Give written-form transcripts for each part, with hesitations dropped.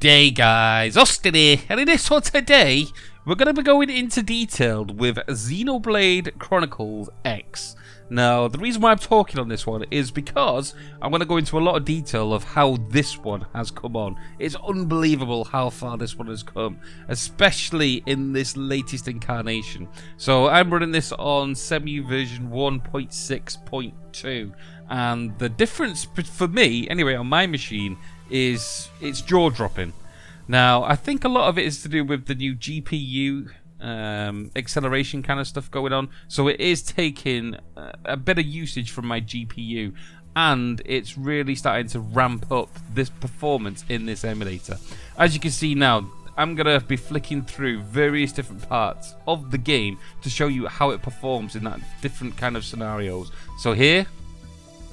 G'day guys, Austin here, and in this one today, we're going to be going into detail with Xenoblade Chronicles X. Now, the reason why I'm talking on this one is because I'm going to go into a lot of detail of how this one has come on. It's unbelievable how far this one has come, especially in this latest incarnation. So I'm running this on Cemu version 1.6.2, and the difference for me, anyway, on my machine, is it's jaw-dropping. Now, I think a lot of it is to do with the new GPU acceleration kind of stuff going on, so it is taking a bit of usage from my GPU, and it's really starting to ramp up this performance in this emulator. As you can see now, I'm gonna be flicking through various different parts of the game to show you how it performs in that different kind of scenarios. So here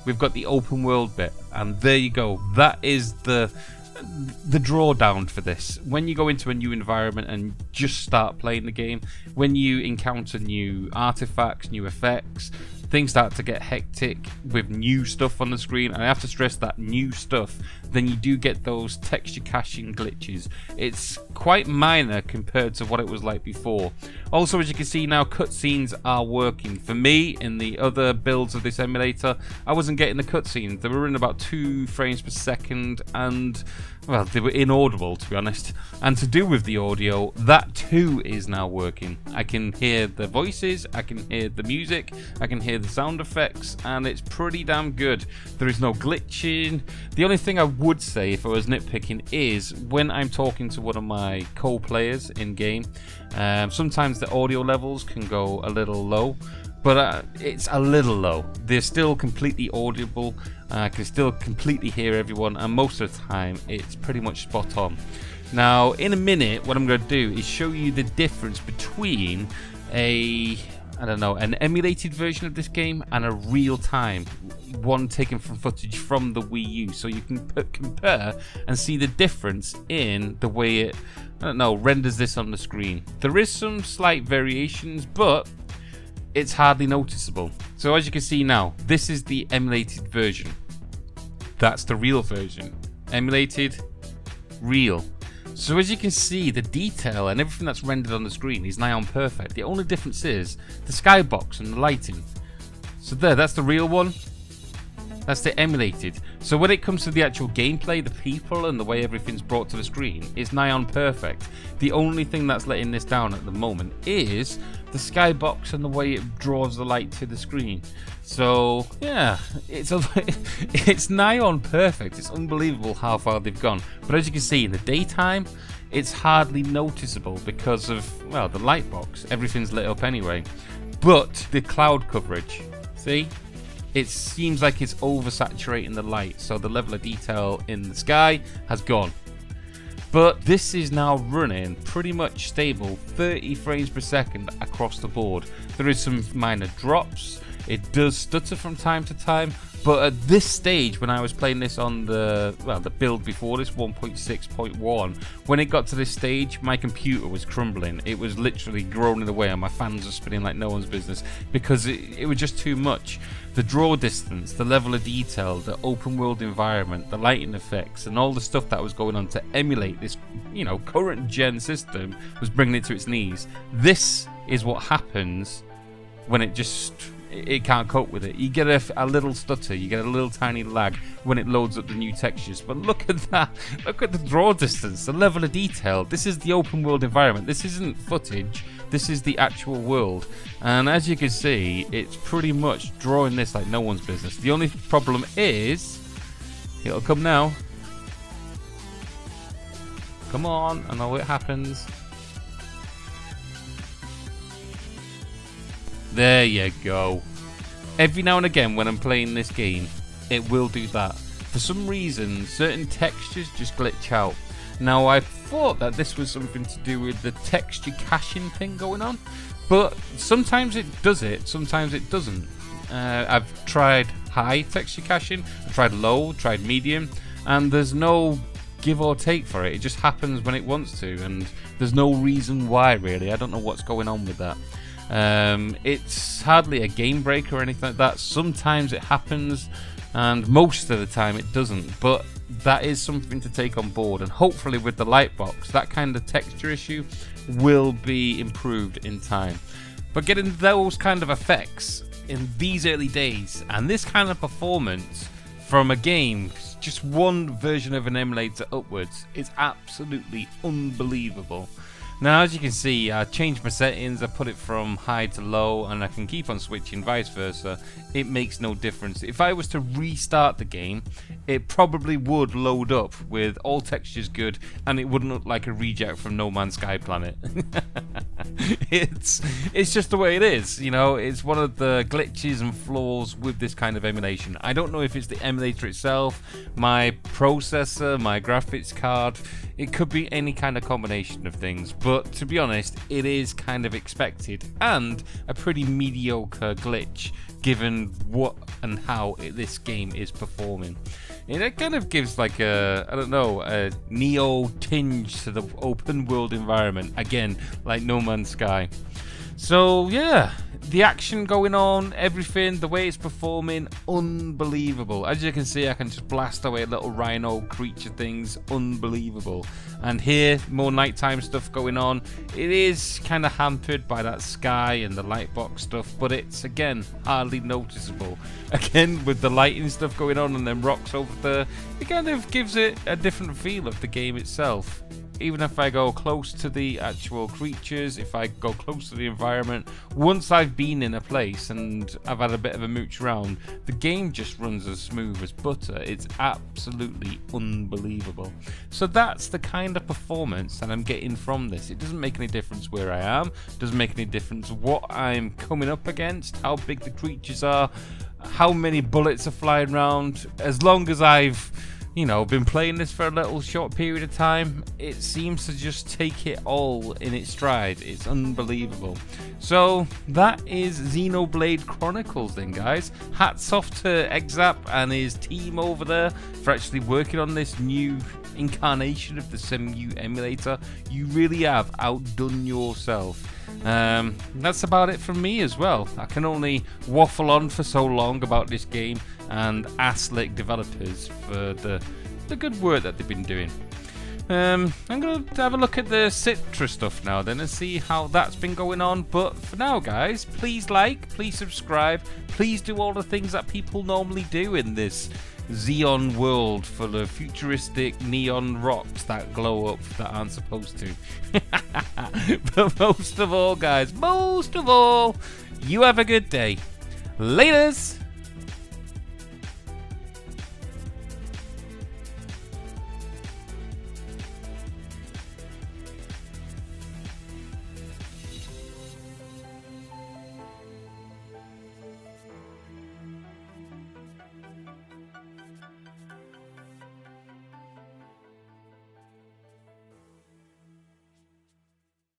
we've got the open world bit, and there you go. That is the drawdown for this. When you go into a new environment and just start playing the game, when you encounter new artifacts, new effects, things start to get hectic with new stuff on the screen, and I have to stress that new stuff, then you do get those texture caching glitches. It's quite minor compared to what it was like before. Also, as you can see now, cutscenes are working. For me, in the other builds of this emulator, I wasn't getting the cutscenes. They were in about 2 frames per second, and well, they were inaudible, to be honest. And to do with the audio, that too is now working. I can hear the voices, I can hear the music, I can hear the sound effects, and it's pretty damn good. There is no glitching. The only thing I would say, if I was nitpicking, is when I'm talking to one of my co-players in game, sometimes the audio levels can go a little low, but it's a little low. They're still completely audible. I can still completely hear everyone, and most of the time it's pretty much spot on. Now, in a minute, what I'm going to do is show you the difference between an emulated version of this game and a real-time one taken from footage from the Wii U, so you can compare and see the difference in the way it renders this on the screen. There is some slight variations, but it's hardly noticeable. So as you can see now, this is the emulated version. That's the real version. Emulated, real. So as you can see, the detail and everything that's rendered on the screen is nigh on perfect. The only difference is the skybox and the lighting. So that's the real one. That's the emulated. So when it comes to the actual gameplay, the people and the way everything's brought to the screen is nigh on perfect. The only thing that's letting this down at the moment is the skybox and the way it draws the light to the screen. So yeah, it's nigh on perfect. It's unbelievable how far they've gone. But as you can see, in the daytime, it's hardly noticeable because of, well, the light box. Everything's lit up anyway. But the cloud coverage, see? It seems like it's oversaturating the light, so the level of detail in the sky has gone. But this is now running pretty much stable, 30 frames per second across the board. There is some minor drops. It does stutter from time to time, but at this stage, when I was playing this on the build before this, 1.6.1, when it got to this stage, my computer was crumbling. It was literally groaning away, and my fans were spinning like no one's business because it was just too much. The draw distance, the level of detail, the open world environment, the lighting effects, and all the stuff that was going on to emulate this, current gen system was bringing it to its knees. This is what happens when it can't cope with it. You get a little stutter, you get a little tiny lag when it loads up the new textures. But look at that, look at the draw distance, the level of detail. This is the open world environment. This isn't footage, this is the actual world. And as you can see, it's pretty much drawing this like no one's business. The only problem is, it'll come now. Come on, I know it happens. There you go. Every now and again when I'm playing this game, it will do that. For some reason, certain textures just glitch out. Now, I thought that this was something to do with the texture caching thing going on, but sometimes it does it, sometimes it doesn't. I've tried high texture caching, I've tried low, tried medium, and there's no give or take for it. It just happens when it wants to, and there's no reason why, really. I don't know what's going on with that. It's hardly a game break or anything like that. Sometimes it happens, and most of the time it doesn't, but that is something to take on board, and hopefully with the lightbox that kind of texture issue will be improved in time. But getting those kind of effects in these early days and this kind of performance from a game, just one version of an emulator upwards, is absolutely unbelievable. Now, as you can see, I changed my settings, I put it from high to low, and I can keep on switching, vice versa. It makes no difference. If I was to restart the game, it probably would load up with all textures good, and it wouldn't look like a reject from No Man's Sky Planet. It's just the way it is, you know. It's one of the glitches and flaws with this kind of emulation. I don't know if it's the emulator itself, my processor, my graphics card. It could be any kind of combination of things, but to be honest, it is kind of expected and a pretty mediocre glitch given what and how this game is performing. It kind of gives like a, I don't know, a Neo tinge to the open world environment, again, like No Man's Sky. So yeah, the action going on, everything, the way it's performing, unbelievable. As you can see, I can just blast away little rhino creature things, unbelievable. And here, more nighttime stuff going on. It is kind of hampered by that sky and the lightbox stuff, but it's, again, hardly noticeable. Again, with the lighting stuff going on and then rocks over there, it kind of gives it a different feel of the game itself. Even if I go close to the actual creatures, if I go close to the environment, once I've been in a place and I've had a bit of a mooch around, the game just runs as smooth as butter. It's absolutely unbelievable. So that's the kind of performance that I'm getting from this. It doesn't make any difference where I am, doesn't make any difference what I'm coming up against, how big the creatures are, how many bullets are flying around. As long as I've, you know, been playing this for a little short period of time, it seems to just take it all in its stride. It's unbelievable. So that is Xenoblade Chronicles then, guys. Hats off to Xap and his team over there for actually working on this new incarnation of the Cemu Emulator. You really have outdone yourself. That's about it from me as well. I can only waffle on for so long about this game and ass-lick developers for the good work that they've been doing. I'm going to have a look at the Citra stuff now then and see how that's been going on. But for now, guys, please like, please subscribe, please do all the things that people normally do in this Xeon world full of futuristic neon rocks that glow up that aren't supposed to. But most of all, guys, most of all, you have a good day. Laters!